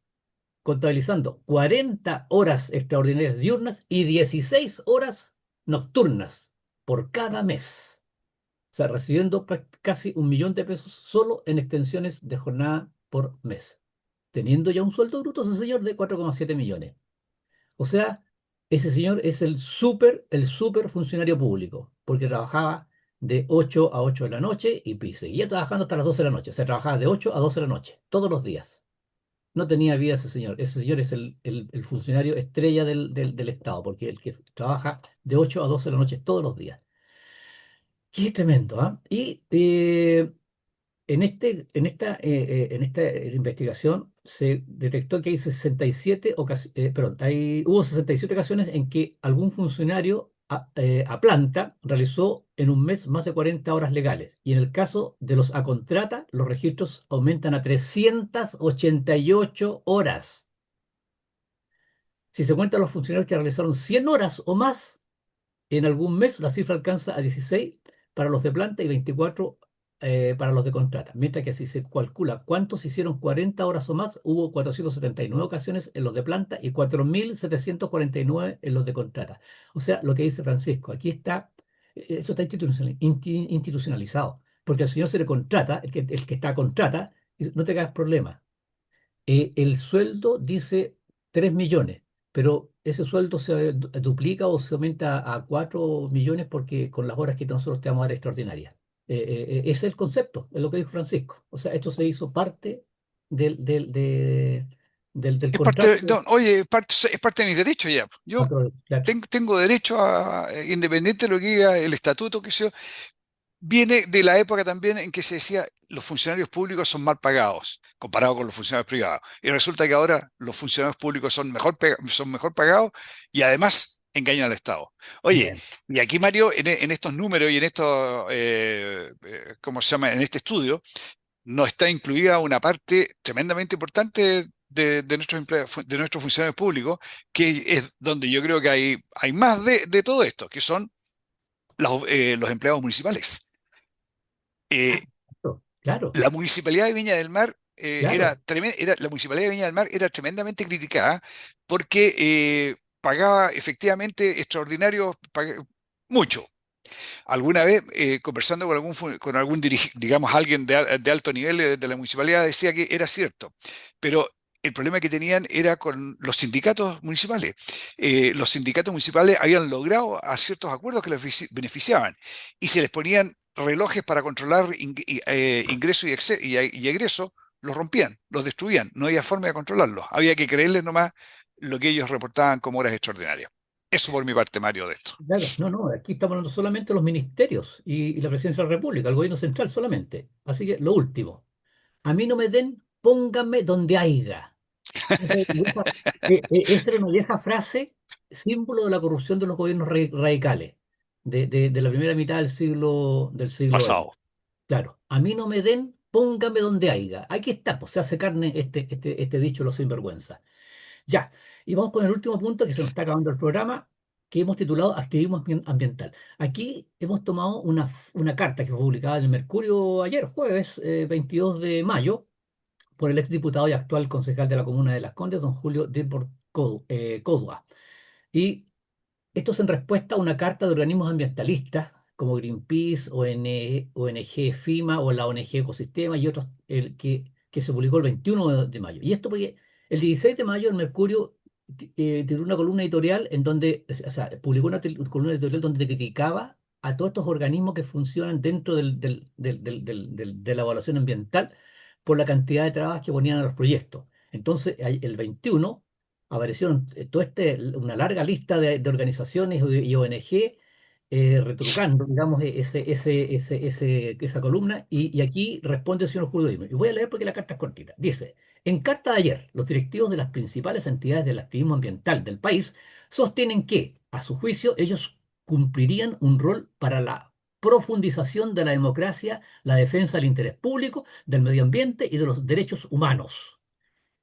contabilizando 40 horas extraordinarias diurnas y 16 horas nocturnas por cada mes. O sea, recibiendo casi 1 millón de pesos solo en extensiones de jornada por mes, teniendo ya un sueldo bruto ese señor de 4,7 millones. O sea, ese señor es el super funcionario público, porque trabajaba de 8 a 8 de la noche y seguía trabajando hasta las 12 de la noche. O sea, trabajaba de 8 a 12 de la noche, todos los días. No tenía vida ese señor. Ese señor es el funcionario estrella del Estado, porque el que trabaja de 8 a 12 de la noche todos los días. Qué tremendo, ¿ah? Y en esta investigación se detectó que hay 67 perdón, hubo 67 ocasiones en que algún funcionario a planta realizó en un mes más de 40 horas legales. Y en el caso de los a contrata, los registros aumentan a 388 horas. Si se cuentan los funcionarios que realizaron 100 horas o más, en algún mes la cifra alcanza a 16 para los de planta y 24 para los de contrata. Mientras que si se calcula cuántos hicieron 40 horas o más, hubo 479 ocasiones en los de planta y 4.749 en los de contrata. O sea, lo que dice Francisco, aquí está, eso está institucionalizado, porque al señor se le contrata, el que está a contrata, y no te hagas problema. El sueldo dice 3 millones, pero ese sueldo se duplica o se aumenta a 4 millones porque con las horas que nosotros te vamos a dar extraordinarias. Ese es el concepto, es lo que dijo Francisco. O sea, esto se hizo parte del Es contrato. parte, no, oye, es parte de mis derechos ya. Yo Claro. tengo derecho independiente de lo que diga el estatuto, que sea, viene de la época también en que se decía los funcionarios públicos son mal pagados comparado con los funcionarios privados. Y resulta que ahora los funcionarios públicos son mejor pagados y además engañan al Estado. Oye, Bien. y aquí Mario, en estos números y en estos, ¿cómo se llama? En este estudio, no está incluida una parte tremendamente importante de nuestros de nuestros funcionarios públicos, que es donde yo creo que hay más de todo esto, que son los empleados municipales. Ah, Eh, claro, la Municipalidad de Viña del Mar claro, la Municipalidad de Viña del Mar era tremendamente criticada porque pagaba efectivamente extraordinarios, mucho. Alguna vez, conversando con con algún digamos, alguien de alto nivel de la municipalidad, decía que era cierto, pero el problema que tenían era con los sindicatos municipales. Los sindicatos municipales habían logrado a ciertos acuerdos que les beneficiaban y se les ponían relojes para controlar ingreso y egreso, los rompían, los destruían, no había forma de controlarlos, había que creerles nomás lo que ellos reportaban como horas extraordinarias. Eso por mi parte, Mario, de esto. claro. No, no, aquí estamos hablando solamente de los ministerios y la presidencia de la República, el gobierno central solamente. Así que lo último, a mí no me den, pónganme donde haya. Esa era una vieja frase, símbolo de la corrupción de los gobiernos radicales de la primera mitad del siglo Pasado. XX. Claro, a mí no me den, póngame donde haya. Aquí está, pues se hace carne este dicho de los sinvergüenza. Ya, y vamos con el último punto que se nos está acabando el programa, que hemos titulado Activismo Ambiental. Aquí hemos tomado una carta que fue publicada en el Mercurio ayer, jueves 22 de mayo, por el exdiputado y actual concejal de la comuna de Las Condes, don Julio Dilbert Códua. Y esto es en respuesta a una carta de organismos ambientalistas como Greenpeace, ONG FIMA o la ONG Ecosistema y otros que se publicó el 21 de mayo. Y esto porque el 16 de mayo el Mercurio tiró una columna editorial en donde, o sea, publicó una columna editorial donde criticaba a todos estos organismos que funcionan dentro de la evaluación ambiental por la cantidad de trabas que ponían a los proyectos. Entonces, el 21 aparecieron una larga lista de organizaciones y ONG retrucando, digamos, esa columna, y aquí responde el señor Julio Dime. Y voy a leer porque la carta es cortita. Dice, en carta de ayer, los directivos de las principales entidades del activismo ambiental del país sostienen que, a su juicio, ellos cumplirían un rol para la profundización de la democracia, la defensa del interés público, del medio ambiente y de los derechos humanos.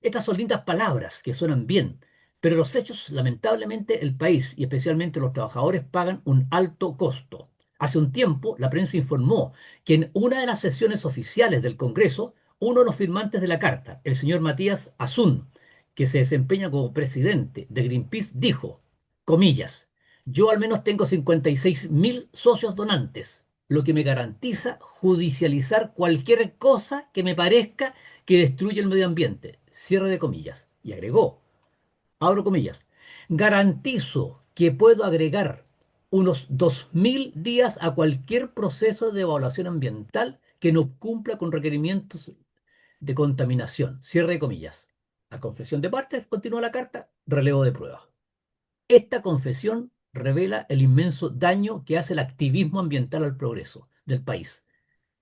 Estas son lindas palabras que suenan bien, pero los hechos, lamentablemente, el país y especialmente los trabajadores pagan un alto costo. Hace un tiempo, la prensa informó que en una de las sesiones oficiales del Congreso, uno de los firmantes de la carta, el señor Matías Azun, que se desempeña como presidente de Greenpeace, dijo, comillas, yo al menos tengo 56.000 socios donantes, lo que me garantiza judicializar cualquier cosa que me parezca que destruye el medio ambiente. Cierre de comillas. Y agregó, abro comillas, garantizo que puedo agregar unos 2.000 días a cualquier proceso de evaluación ambiental que no cumpla con requerimientos de contaminación. Cierre de comillas. A confesión de partes, continúa la carta, relevo de pruebas. Esta confesión revela el inmenso daño que hace el activismo ambiental al progreso del país,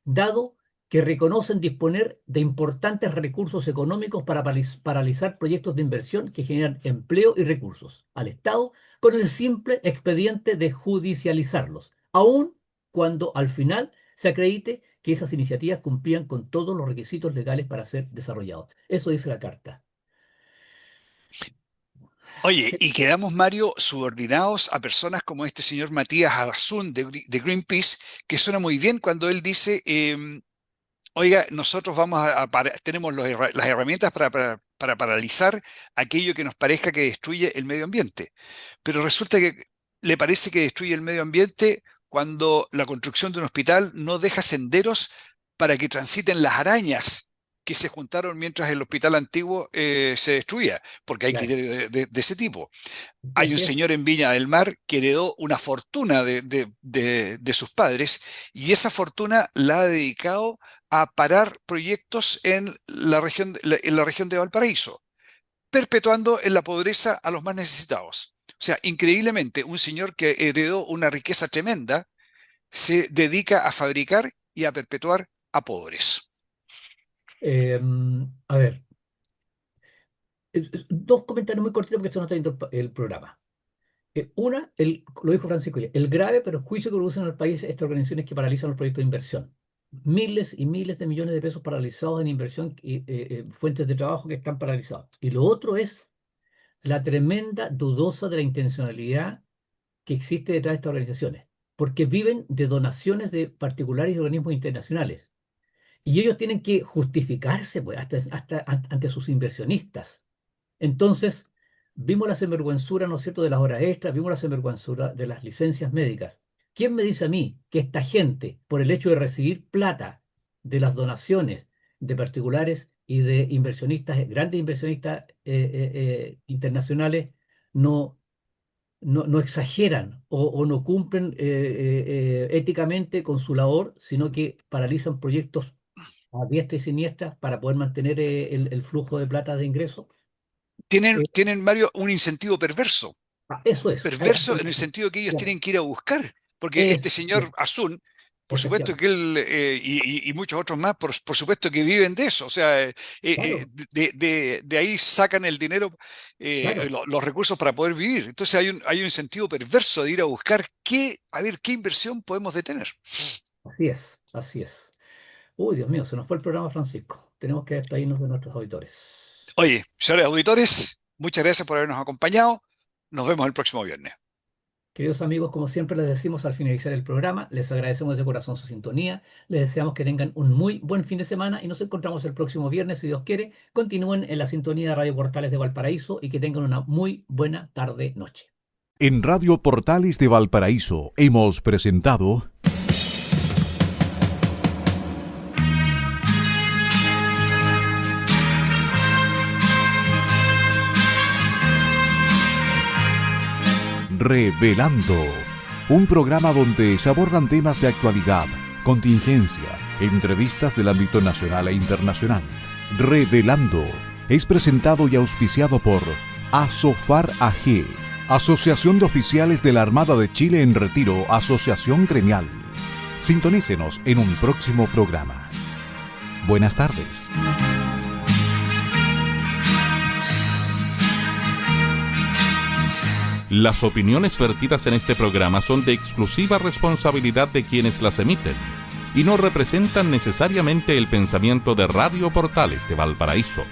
dado que reconocen disponer de importantes recursos económicos para paralizar proyectos de inversión que generan empleo y recursos al Estado con el simple expediente de judicializarlos, aun cuando al final se acredite que esas iniciativas cumplían con todos los requisitos legales para ser desarrollados. Eso dice la carta. Oye, y quedamos, Mario, subordinados a personas como este señor Matías Azun de Greenpeace, que suena muy bien cuando él dice, oiga, nosotros tenemos las herramientas para paralizar aquello que nos parezca que destruye el medio ambiente. Pero resulta que le parece que destruye el medio ambiente cuando la construcción de un hospital no deja senderos para que transiten las arañas que se juntaron mientras el hospital antiguo se destruía, porque hay Claro. criterios de ese tipo. Y Hay un así es. señor en Viña del Mar que heredó una fortuna de sus padres y esa fortuna la ha dedicado a parar proyectos en la región de Valparaíso, perpetuando en la pobreza a los más necesitados. O sea, increíblemente, un señor que heredó una riqueza tremenda se dedica a fabricar y a perpetuar a pobres. A ver, dos comentarios muy cortitos porque se nos está yendo el programa. Lo dijo Francisco ya, el grave perjuicio que producen al país estas organizaciones que paralizan los proyectos de inversión. Miles y miles de millones de pesos paralizados en inversión y fuentes de trabajo que están paralizados. Y lo otro es la tremenda dudosa de la intencionalidad que existe detrás de estas organizaciones, porque viven de donaciones de particulares y organismos internacionales. Y ellos tienen que justificarse pues, ante sus inversionistas. Entonces, vimos la sinvergüenzura, ¿no es cierto?, de las horas extras, vimos la sinvergüenzura de las licencias médicas. ¿Quién me dice a mí que esta gente, por el hecho de recibir plata de las donaciones de particulares y de inversionistas, grandes inversionistas internacionales, no, no exageran o no cumplen éticamente con su labor, sino que paralizan proyectos a diestra y siniestra para poder mantener el flujo de plata de ingresos? Eh, Tienen, Mario, un incentivo perverso. Eso es. Perverso en el sentido que ellos tienen que ir a buscar, porque este Es, señor Asun, por supuesto efectivamente. que él y muchos otros más, por supuesto que viven de eso, o sea, Claro, de ahí sacan el dinero, claro. los recursos para poder vivir. Entonces hay un incentivo perverso de ir a buscar a ver qué inversión podemos detener. Así es, así es. Uy, Dios mío, se nos fue el programa, Francisco. Tenemos que despedirnos de nuestros auditores. Oye, señores auditores, muchas gracias por habernos acompañado. Nos vemos el próximo viernes. Queridos amigos, como siempre les decimos al finalizar el programa, les agradecemos de corazón su sintonía, les deseamos que tengan un muy buen fin de semana y nos encontramos el próximo viernes, si Dios quiere. Continúen en la sintonía de Radio Portales de Valparaíso y que tengan una muy buena tarde-noche. En Radio Portales de Valparaíso hemos presentado Revelando, un programa donde se abordan temas de actualidad, contingencia, entrevistas del ámbito nacional e internacional. Revelando es presentado y auspiciado por Asofar AG, Asociación de Oficiales de la Armada de Chile en Retiro, Asociación Gremial. Sintonícenos en un próximo programa. Buenas tardes. Las opiniones vertidas en este programa son de exclusiva responsabilidad de quienes las emiten y no representan necesariamente el pensamiento de Radio Portales de Valparaíso.